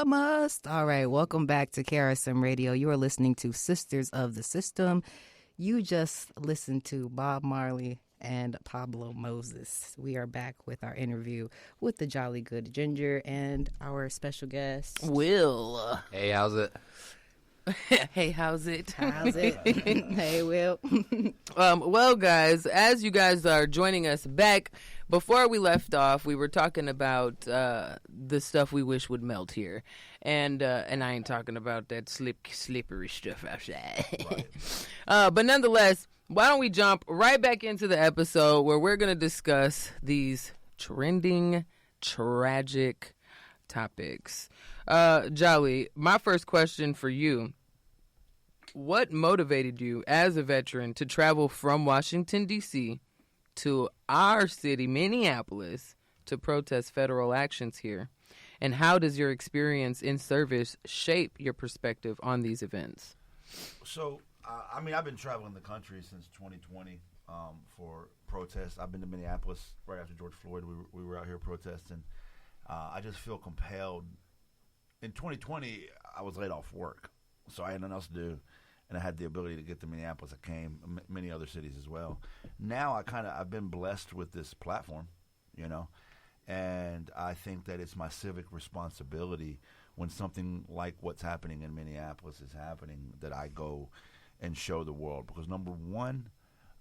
must. All right, welcome back to KRSM Radio. You are listening to Sisters of the System. You just listened to Bob Marley and Pablo Moses. We are back with our interview with the Jolly Good Ginger and our special guest, Will. Hey, how's it? Hey, how's it? How's it? Hey, Will. Well, guys, as you guys are joining us back, before we left off, we were talking about the stuff we wish would melt here. And I ain't talking about that slippery stuff outside. Right. But nonetheless, why don't we jump right back into the episode where we're going to discuss these trending, tragic topics. Jolly, my first question for you. What motivated you as a veteran to travel from Washington, D.C. to our city, Minneapolis, to protest federal actions here? And how does your experience in service shape your perspective on these events? So, I've been traveling the country since 2020 for protests. I've been to Minneapolis right after George Floyd. We were out here protesting. I just feel compelled. In 2020, I was laid off work, so I had nothing else to do, and I had the ability to get to Minneapolis. I came, many other cities as well. Now I've been blessed with this platform, and I think that it's my civic responsibility when something like what's happening in Minneapolis is happening that I go and show the world. Because number one,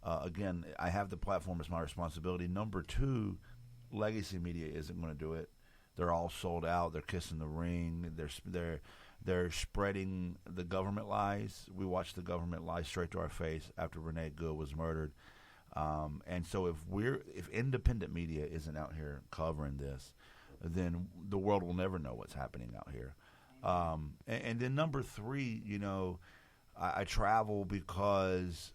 again, I have the platform as my responsibility. Number two, legacy media isn't going to do it. They're all sold out. They're kissing the ring. They're spreading the government lies. We watched the government lie straight to our face after Renee Good was murdered. And so if independent media isn't out here covering this, then the world will never know what's happening out here. And then number three, I travel because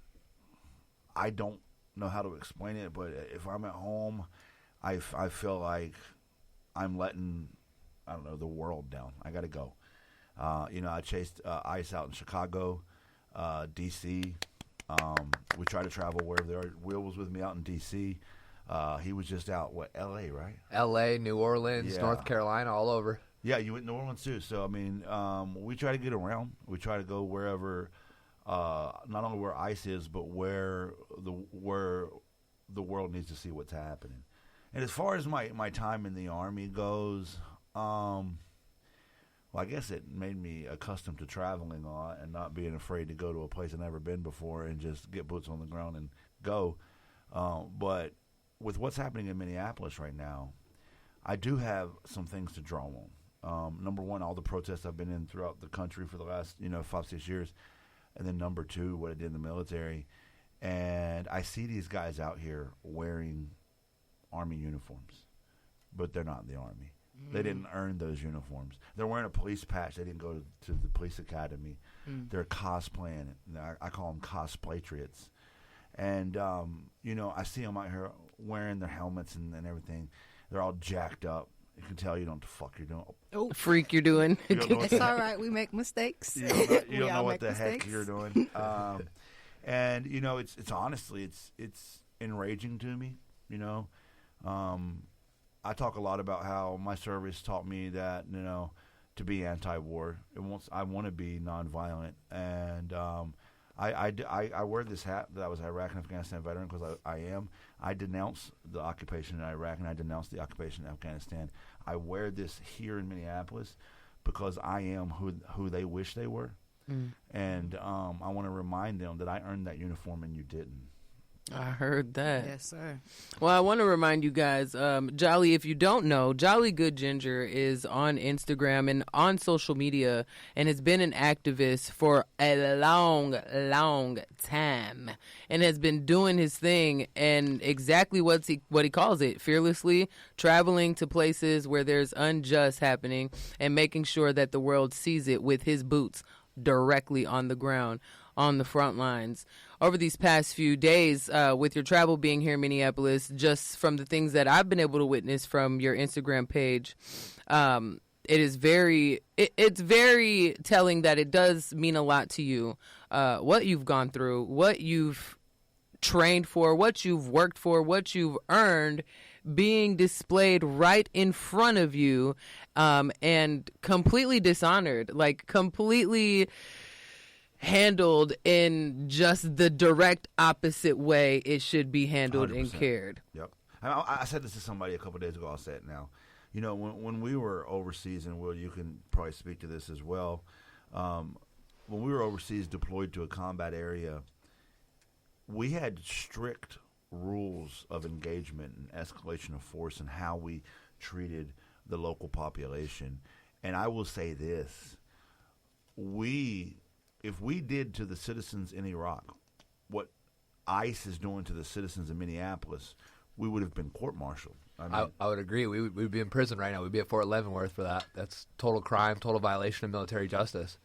I don't know how to explain it, but if I'm at home, I feel like I'm letting, the world down. I got to go. I chased ICE out in Chicago, D.C. We try to travel wherever they are. Will was with me out in D.C. He was just out, L.A., right? L.A., New Orleans, North Carolina, all over. Yeah, you went to New Orleans too. So, we try to get around. We try to go wherever, not only where ICE is, but where the world needs to see what's happening. And as far as my time in the Army goes, I guess it made me accustomed to traveling a lot and not being afraid to go to a place I've never been before and just get boots on the ground and go. But with what's happening in Minneapolis right now, I do have some things to draw on. Number one, all the protests I've been in throughout the country for the last 5-6 years. And then number two, what I did in the military. And I see these guys out here wearing Army uniforms, but they're not in the Army. They didn't earn those uniforms. They're wearing a police patch. They didn't go to the police academy. They're cosplaying. I call them cosplatriots. And, I see them out here wearing their helmets and everything. They're all jacked up. You can tell you don't know what the fuck you're doing. Oh, freak you're doing. It's all right. We make mistakes. You don't know what the heck you're doing. And, it's honestly, it's enraging to me, I talk a lot about how my service taught me that, to be anti-war. I want to be nonviolent. And I wear this hat that I was Iraq and Afghanistan veteran because I am. I denounce the occupation in Iraq and I denounce the occupation in Afghanistan. I wear this here in Minneapolis because I am who they wish they were. And I want to remind them that I earned that uniform and you didn't. I heard that. Yes, sir. Well, I want to remind you guys, Jolly, if you don't know, Jolly Good Ginger is on Instagram and on social media and has been an activist for a long, long time and has been doing his thing and exactly what he calls it, fearlessly traveling to places where there's unjust happening and making sure that the world sees it with his boots directly on the ground, on the front lines. Over these past few days, with your travel being here in Minneapolis, just from the things that I've been able to witness from your Instagram page, it's very telling that it does mean a lot to you, what you've gone through, what you've trained for, what you've worked for, what you've earned, being displayed right in front of you, and completely dishonored, like completely handled in just the direct opposite way it should be handled 100%. and cared. Yep. I said this to somebody a couple days ago. I'll say it now. You know, when we were overseas, and Will, you can probably speak to this as well. When we were overseas, deployed to a combat area, we had strict rules of engagement and escalation of force and how we treated the local population. And I will say this: if we did to the citizens in Iraq what ICE is doing to the citizens in Minneapolis, we would have been court-martialed. I would agree. We would be in prison right now. We'd be at Fort Leavenworth for that. That's total crime, total violation of military justice.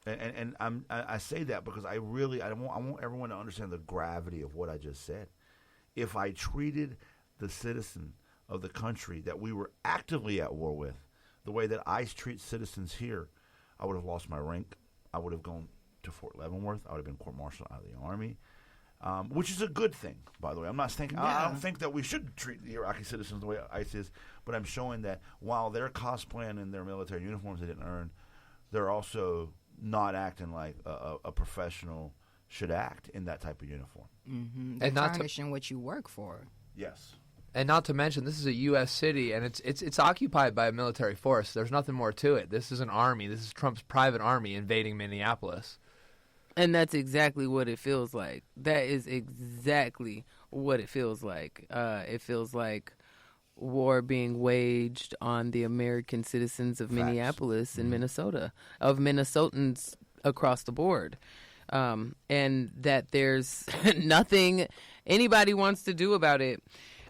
And I say that because I want everyone to understand the gravity of what I just said. If I treated the citizen of the country that we were actively at war with the way that ICE treats citizens here, I would have lost my rank. I would have gone to Fort Leavenworth. I would have been court-martialed out of the Army, which is a good thing, by the way. I'm not thinking. I don't think that we should treat the Iraqi citizens the way ICE is, but I'm showing that while they're cosplaying in their military uniforms they didn't earn, they're also not acting like a professional should act in that type of uniform. Mm-hmm. And not tarnishing what you work for. Yes. And not to mention, this is a U.S. city, and it's occupied by a military force. There's nothing more to it. This is an army. This is Trump's private army invading Minneapolis. And that's exactly what it feels like. That is exactly what it feels like. It feels like war being waged on the American citizens of Minneapolis and Minnesota, of Minnesotans across the board. And that there's nothing anybody wants to do about it.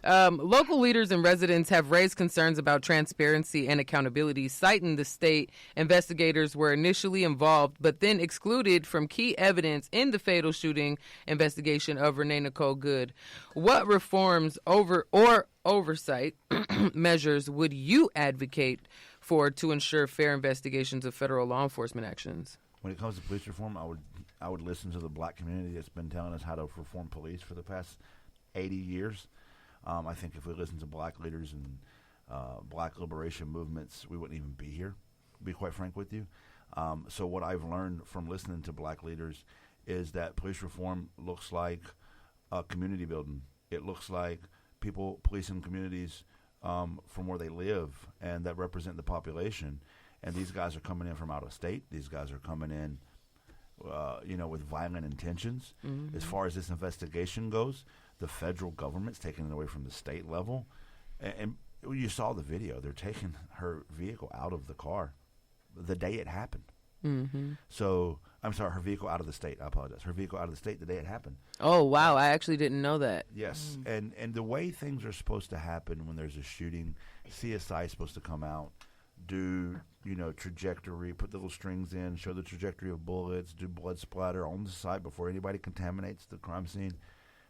Local leaders and residents have raised concerns about transparency and accountability, citing the state investigators were initially involved but then excluded from key evidence in the fatal shooting investigation of Renee Nicole Good. What reforms or oversight measures would you advocate for to ensure fair investigations of federal law enforcement actions? When it comes to police reform, I would listen to the black community that's been telling us how to reform police for the past 80 years. I think if we listened to black leaders and black liberation movements, we wouldn't even be here, to be quite frank with you. So what I've learned from listening to black leaders is that police reform looks like community building. It looks like people policing communities from where they live and that represent the population. And these guys are coming in from out of state. These guys are coming in with violent intentions. Mm-hmm. As far as this investigation goes, the federal government's taking it away from the state level. And you saw the video. They're taking her vehicle out of the car the day it happened. Mm-hmm. So, I'm sorry, her vehicle out of the state. I apologize. Her vehicle out of the state the day it happened. Oh, wow. I actually didn't know that. Yes. And the way things are supposed to happen when there's a shooting, CSI is supposed to come out, do trajectory, put the little strings in, show the trajectory of bullets, do blood splatter on the site before anybody contaminates the crime scene.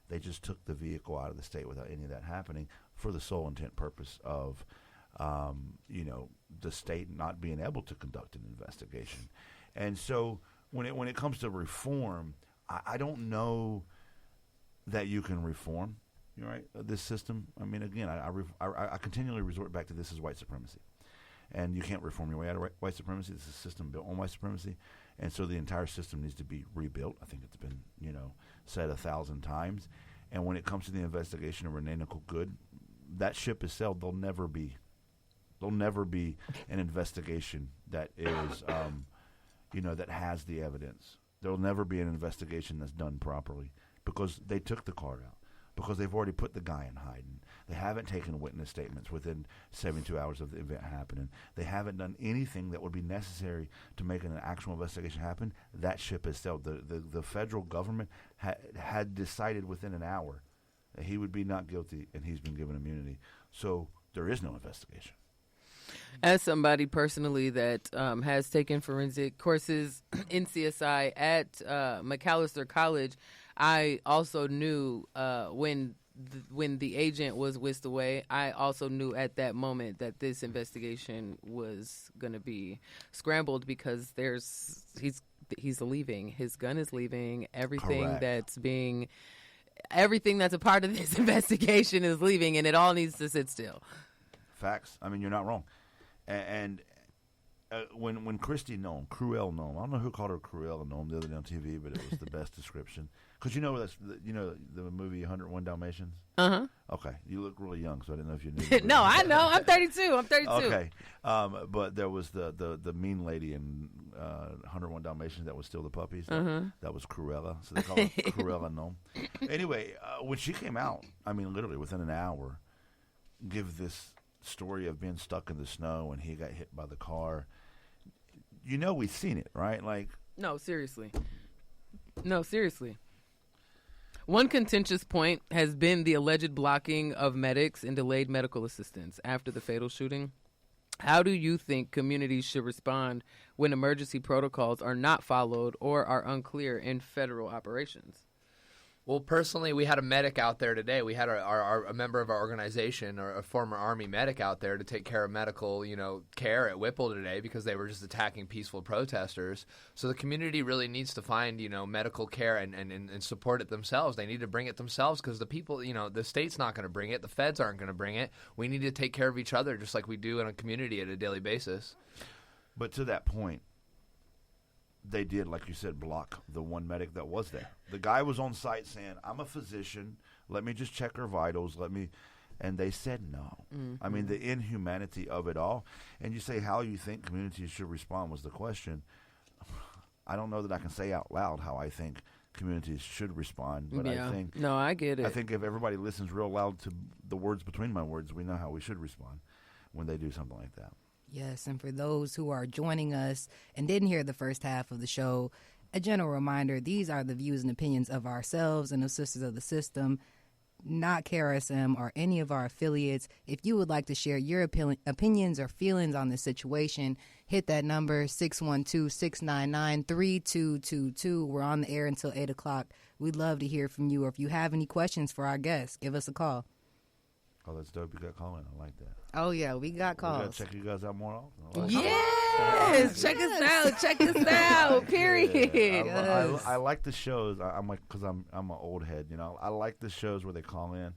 They just took the vehicle out of the state without any of that happening for the sole intent purpose of, the state not being able to conduct an investigation. And so when it comes to reform, I don't know that you can reform, this system. I mean, again, I continually resort back to this as white supremacy. And you can't reform your way out of white supremacy. This is a system built on white supremacy. And so the entire system needs to be rebuilt. I think it's been, said 1,000 times. And when it comes to the investigation of Renee Nicole Good, that ship is sailed. There'll never be an investigation that is, that has the evidence. There'll never be an investigation that's done properly because they took the car out, because they've already put the guy in hiding. They haven't taken witness statements within 72 hours of the event happening. They haven't done anything that would be necessary to make an actual investigation happen. That ship has sailed. The federal government had decided within an hour that he would be not guilty, and he's been given immunity. So there is no investigation. As somebody personally that has taken forensic courses in CSI at Macalester College, I also knew when the agent was whisked away, I also knew at that moment that this investigation was going to be scrambled because he's leaving. His gun is leaving. Everything Correct. that's being everything that's a part of this investigation is leaving, and it all needs to sit still. Facts. I mean, you're not wrong. And when Christy Nome, Cruella Nome, I don't know who called her Cruella Nome the other day on TV, but it was the best description. Because you know the movie 101 Dalmatians? Uh-huh. Okay. You look really young, so I didn't know if you knew. No, I know. I'm 32. Okay. But there was the mean lady in 101 Dalmatians that would steal the puppies. That was Cruella. So they call her Cruella Nome. Anyway, when she came out, I mean, literally within an hour, give this story of being stuck in the snow and he got hit by the car. You know, we've seen it, right? Like, no, seriously. One contentious point has been the alleged blocking of medics and delayed medical assistance after the fatal shooting. How do you think communities should respond when emergency protocols are not followed or are unclear in federal operations? Well, personally, we had a medic out there today. We had a member of our organization, or a former Army medic, out there to take care of medical, care at Whipple today because they were just attacking peaceful protesters. So the community really needs to find, medical care and support it themselves. They need to bring it themselves because the people, the state's not going to bring it. The feds aren't going to bring it. We need to take care of each other just like we do in a community at a daily basis. But to that point, they did, like you said, block the one medic that was there. The guy was on site saying, I'm a physician. Let me just check her vitals. And they said no. Mm-hmm. I mean, the inhumanity of it all. And you say how you think communities should respond was the question. I don't know that I can say out loud how I think communities should respond. But yeah. I think, no, I get it. I think if everybody listens real loud to the words between my words, we know how we should respond when they do something like that. Yes, and for those who are joining us and didn't hear the first half of the show, a general reminder, these are the views and opinions of ourselves and the Sisters of the System, not KRSM or any of our affiliates. If you would like to share your opinions or feelings on this situation, hit that number, 612-699-3222. We're on the air until 8 o'clock. We'd love to hear from you, or if you have any questions for our guests, give us a call. Oh, that's dope. You got calling. I like that. Oh, yeah, we got calls. We got to check you guys out more often. Like yes! Check us out. Check us out. Period. Yeah. I like the shows. I'm like, because I'm an old head, I like the shows where they call in.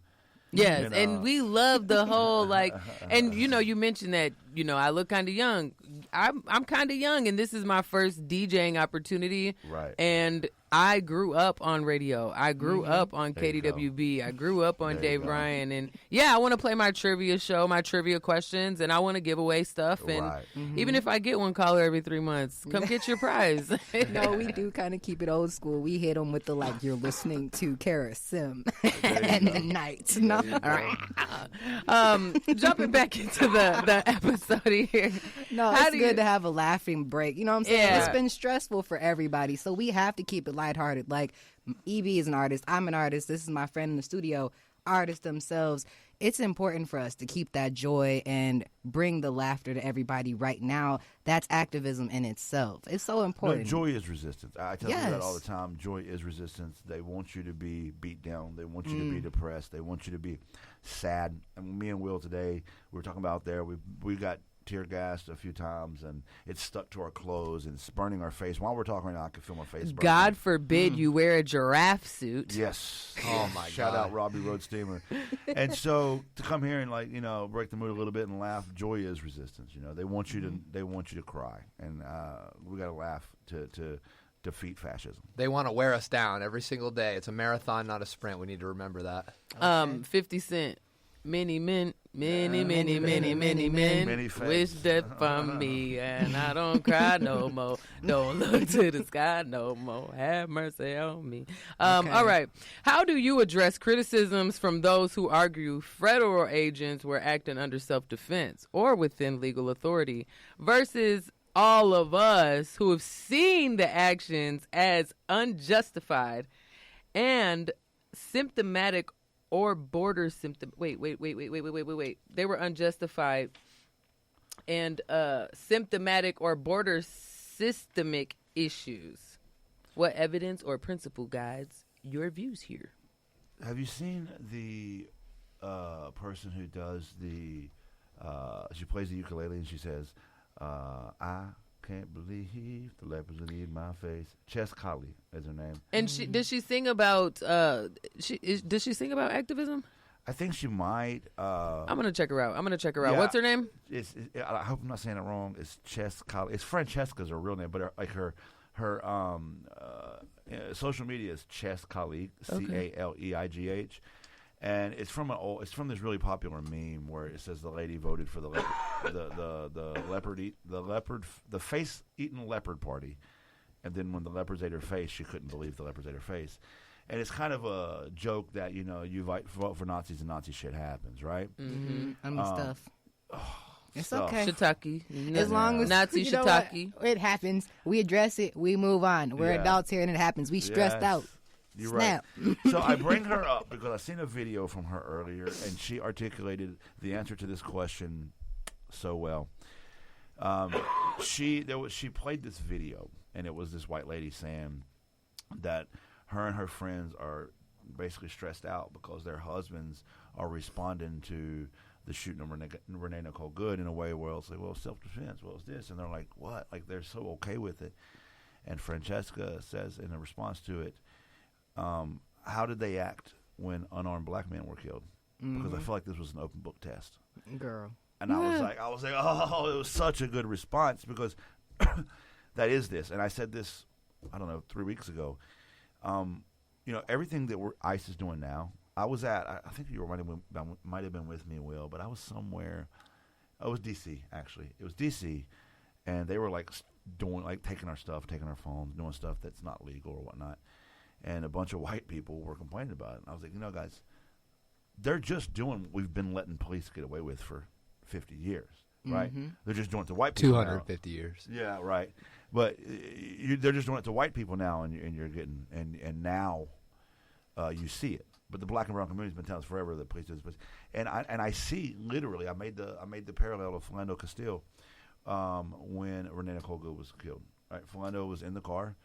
Yes, and we love the whole, and, you mentioned that, I look kind of young. I'm kind of young, and this is my first DJing opportunity. Right. And I grew up on radio. I grew up on KDWB. I grew up on Dave Ryan. And, I want to play my trivia show, my trivia questions, and I want to give away stuff. And even if I get one caller every 3 months, come get your prize. No, we do kind of keep it old school. We hit them with the, you're listening to Kara Sim and the night. No. All right. Jumping back into the episode here. No, it's good to have a laughing break. You know what I'm saying? Yeah. It's been stressful for everybody, so we have to keep it lighthearted. Like, Evie is an artist. I'm an artist. This is my friend in the studio. Artists themselves. It's important for us to keep that joy and bring the laughter to everybody right now. That's activism in itself. It's so important. No, joy is resistance. I tell you that all the time. Joy is resistance. They want you to be beat down. They want you to be depressed. They want you to be sad. And me and Will today, we were talking about there. We got tear gassed a few times, and it's stuck to our clothes and it's burning our face. While we're talking right now, I can feel my face burning. God forbid you wear a giraffe suit. Yes. Oh my God. Shout out Robbie Road Steamer. And so to come here and break the mood a little bit and laugh, joy is resistance. They want you to cry, and we got to laugh to defeat fascism. They want to wear us down every single day. It's a marathon, not a sprint. We need to remember that. 50 Cent. Many men wish death on me, and I don't cry no more. Don't look to the sky no more. Have mercy on me. All right. How do you address criticisms from those who argue federal agents were acting under self-defense or within legal authority versus all of us who have seen the actions as unjustified and symptomatic or border symptom? Wait. They were unjustified and symptomatic or border systemic issues. What evidence or principle guides your views here? Have you seen the person who does the? She plays the ukulele and she says, "I can't believe the leopards will eat my face. Chess Kali is her name. And does she sing about does she sing about activism? I think she might. I'm gonna check her out. Yeah. What's her name? I hope I'm not saying it wrong. It's Chess Kali. It's Francesca's her real name, but her social media is Chess Kali, Kaleigh, and it's from this really popular meme where it says the lady voted for the face eating leopard party, and then when the leopards ate her face, she couldn't believe the leopards ate her face. And it's kind of a joke that, you vote for Nazis and Nazi shit happens, right? Mm-hmm. I mean, stuff. It's stuff. okay. Shiitake. As long as Nazi you know what? shiitake. It happens. We address it. We move on. We're adults here, and it happens. We stressed out. You're Snap. right. So I bring her up because I seen a video from her earlier, and she articulated the answer to this question so well. She played this video, and it was this white lady saying that her and her friends are basically stressed out because their husbands are responding to the shooting of Renee Nicole Good in a way where it's like, well, self-defense, well, it's this. And they're like, what? Like, they're so okay with it. And Francesca says in a response to it, how did they act when unarmed black men were killed? Because I feel like this was an open book test. Girl. And I was like, oh, it was such a good response because that is this. And I said this, I don't know, 3 weeks ago. Everything that ICE is doing now, I think you might have been with me, Will, but I was somewhere. It was D.C., actually. It was D.C., and they were taking our stuff, taking our phones, doing stuff that's not legal or whatnot. And a bunch of white people were complaining about it. And I was like, guys, they're just doing what we've been letting police get away with for 50 years, right? Mm-hmm. They're just doing it to white people 250 years. Yeah, right. But they're just doing it to white people now, and you're getting and now you see it. But the black and brown community's been telling us forever that police do this. And I see literally. I made the parallel of Philando Castile when Renee Nicole Good was killed. Right, Philando was in the car.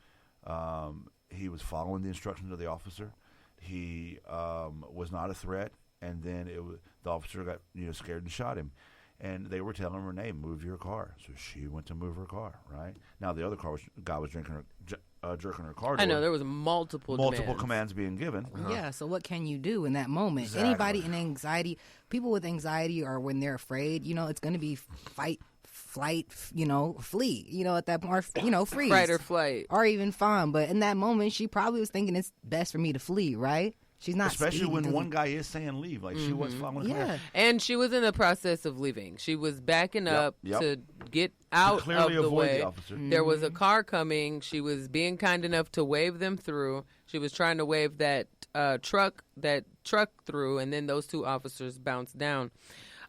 He was following the instructions of the officer. He was not a threat, and then the officer got scared and shot him. And they were telling Renee, move your car. So she went to move her car, right? Now, the other guy was jerking her car door. I know, there was multiple commands being given. Uh-huh. Yeah, so what can you do in that moment? Exactly. Anybody in anxiety, people with anxiety or when they're afraid, it's going to be fight, flight, flee, at that point, or, freeze. Fight or flight. Or even fawn. But in that moment, she probably was thinking it's best for me to flee, right? She's not especially when one guy is saying leave, like she was following. Yeah, and she was in the process of leaving. She was backing up to get out of the way. The officer. There was a car coming. She was being kind enough to wave them through. She was trying to wave that truck through, and then those two officers bounced down.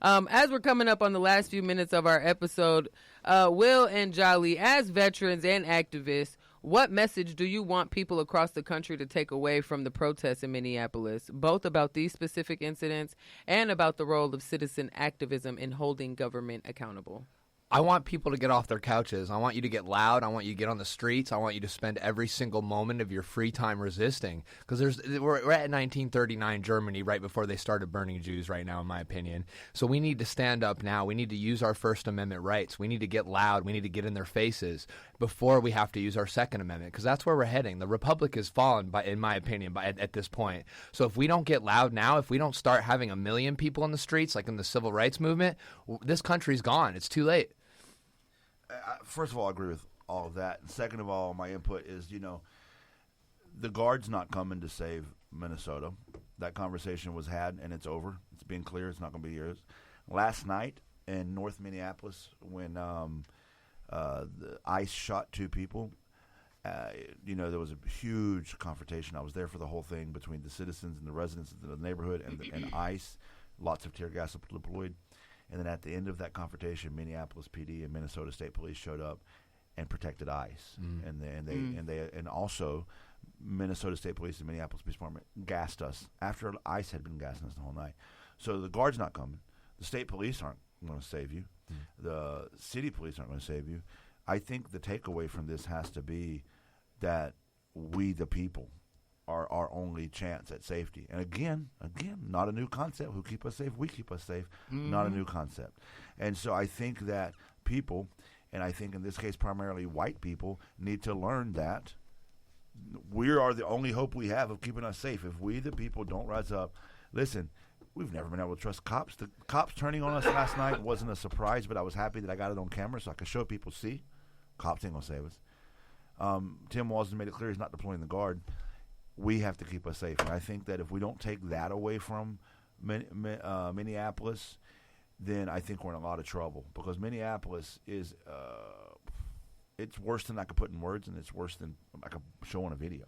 As we're coming up on the last few minutes of our episode, Will and Jolly, as veterans and activists, what message do you want people across the country to take away from the protests in Minneapolis, both about these specific incidents and about the role of citizen activism in holding government accountable? I want people to get off their couches. I want you to get loud. I want you to get on the streets. I want you to spend every single moment of your free time resisting. Because we're at 1939 Germany right before they started burning Jews right now, in my opinion. So we need to stand up now. We need to use our First Amendment rights. We need to get loud. We need to get in their faces before we have to use our Second Amendment, because that's where we're heading. The Republic has fallen, in my opinion, at this point. So if we don't get loud now, if we don't start having 1 million people in the streets like in the Civil Rights Movement, this country's gone. It's too late. First of all, I agree with all of that. And second of all, my input is, the Guard's not coming to save Minnesota. That conversation was had, and it's over. It's being clear. It's not going to be years. Last night in North Minneapolis, when the ICE shot 2 people, there was a huge confrontation. I was there for the whole thing between the citizens and the residents of the neighborhood and ICE. Lots of tear gas deployed. And then at the end of that confrontation, Minneapolis PD and Minnesota State Police showed up and protected ICE, and also Minnesota State Police and Minneapolis Police Department gassed us after ICE had been gassing us the whole night. So the Guard's not coming. The state police aren't going to save you. The city police aren't going to save you. I think the takeaway from this has to be that we, the people, are our only chance at safety. And again, not a new concept. Who keep us safe? We keep us safe. Not a new concept. And so I think that people, And I think in this case, primarily white people need to learn that we are the only hope we have of keeping us safe. If we, the people, don't rise up, listen, we've never been able to trust cops. The cops turning on us last night wasn't a surprise, but I was happy that I got it on camera so I could show people, see, cops ain't going to save us. Tim Walz made it clear he's not deploying the Guard. We have to keep us safe. And I think that if we don't take that away from Minneapolis, then I think we're in a lot of trouble, because Minneapolis is it's worse than I could put in words, and it's worse than I could show on a video.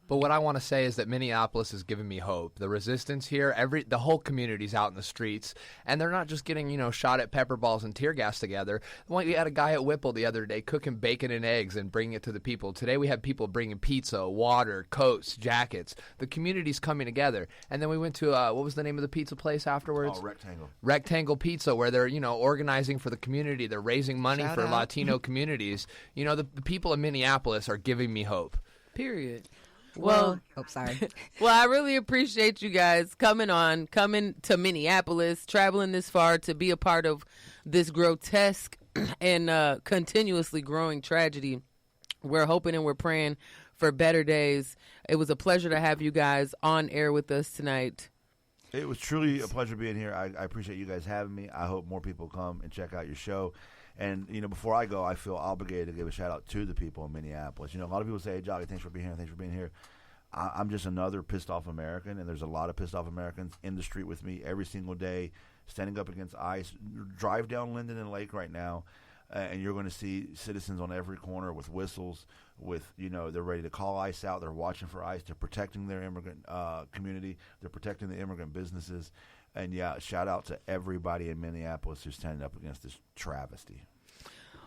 But what I want to say is that Minneapolis has given me hope. The resistance here, the whole community's out in the streets, and they're not just getting, shot at pepper balls and tear gas together. We had a guy at Whipple the other day cooking bacon and eggs and bringing it to the people. Today we have people bringing pizza, water, coats, jackets. The community's coming together. And then we went to, what was the name of the pizza place afterwards? Oh, Rectangle. Rectangle Pizza, where they're, organizing for the community. They're raising money Shout for out. Latino communities. The people in Minneapolis are giving me hope. Period. Well, sorry. Well, I really appreciate you guys coming to Minneapolis, traveling this far to be a part of this grotesque and continuously growing tragedy. We're hoping and we're praying for better days. It was a pleasure to have you guys on air with us tonight. It was truly a pleasure being here. I appreciate you guys having me. I hope more people come and check out your show. And, before I go, I feel obligated to give a shout-out to the people in Minneapolis. A lot of people say, hey, Jolly, thanks for being here, thanks for being here. I'm just another pissed-off American, and there's a lot of pissed-off Americans in the street with me every single day, standing up against ICE. Drive down Linden and Lake right now, and you're going to see citizens on every corner with whistles, they're ready to call ICE out. They're watching for ICE. They're protecting their immigrant community. They're protecting the immigrant businesses. And, yeah, shout-out to everybody in Minneapolis who's standing up against this travesty.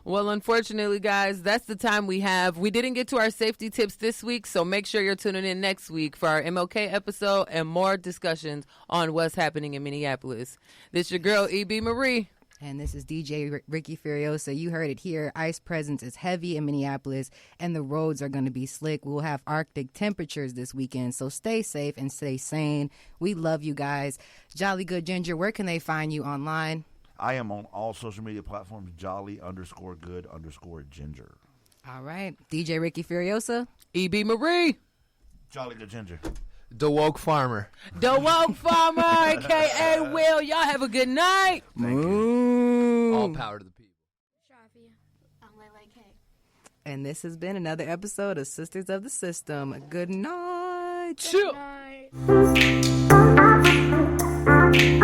Well, unfortunately, guys, that's the time we have. We didn't get to our safety tips this week, so make sure you're tuning in next week for our MLK episode and more discussions on what's happening in Minneapolis. This your girl, E.B. Marie. And this is DJ Ricky Furiosa. You heard it here. ICE presence is heavy in Minneapolis, and the roads are going to be slick. We'll have Arctic temperatures this weekend, so stay safe and stay sane. We love you guys. Jolly Good Ginger, where can they find you online? I am on all social media platforms, jolly_good_ginger. All right. DJ Ricky Furiosa. E.B. Marie. Jolly Good Ginger. The Woke Farmer. The Woke Farmer, a.k.a. Will. Y'all have a good night. Thank you. All power to the people. Shafi, I'm Lele K. And this has been another episode of Sisters of the System. Good night. Chill. Good night.